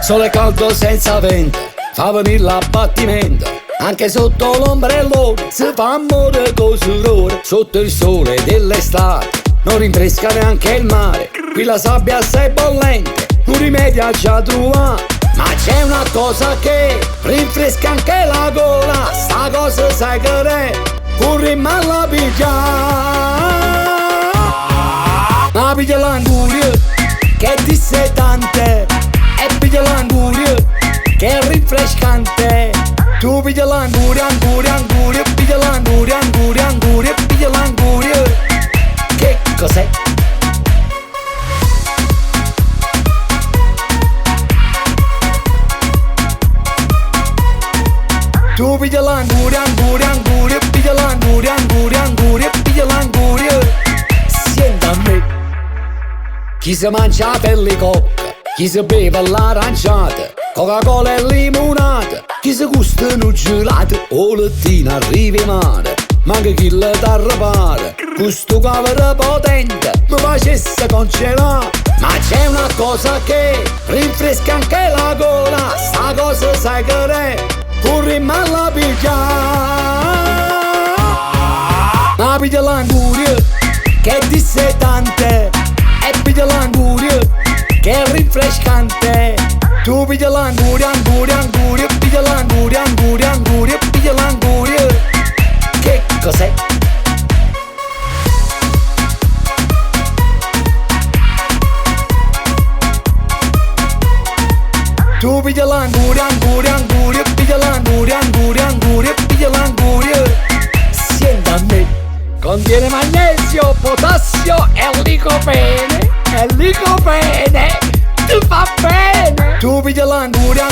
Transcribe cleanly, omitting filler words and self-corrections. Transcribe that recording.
Sole caldo senza vento, fa venire l'abbattimento. Anche sotto l'ombrellone si fa amore con sudore. Sotto il sole dell'estate non rinfresca neanche il mare. Qui la sabbia assai bollente, un rimedio già trovato. Ma c'è una cosa che rinfresca anche la gola. Sta cosa sai che è, corrimmo alla pigiare. Ma piglia l'anguria che è dissetante, e piglia l'anguria che è rinfrescante. Tu piglia l'anguria, anguria, anguria, piglia l'anguria, anguria, anguria, piglia l'anguria. Che cos'è? Tu piglia l'anguria, anguria, anguria, piglia l'anguria, anguria, anguria, piglia l'anguria. Senta a me. Chi si mangia la pellicocca, chi si beve l'aranciata, Coca-Cola e limonata, chi si gustano gelati o lattina arrivi male. Manca chi le t'arrapare, questo cavolo potente mi facesse congelare. Ma c'è una cosa che rinfresca anche la gola. Sta cosa sai che è, corrimmo alla pigiare. Ma piglia l'anguria che è dissetante, e piglia l'anguria che è rinfrescante. Tu piglia l'anguria, anguria, anguria, piglia l'anguria, anguria, anguria, piglia l'anguria. Che cos'è? Tu piglia l'anguria, anguria, anguria, piglia l'anguria, anguria, anguria, piglia l'anguria. Senta a me. Contiene magnesio, potassio e licopene. E licopene ti fa bene. Tu piglia l'anguria,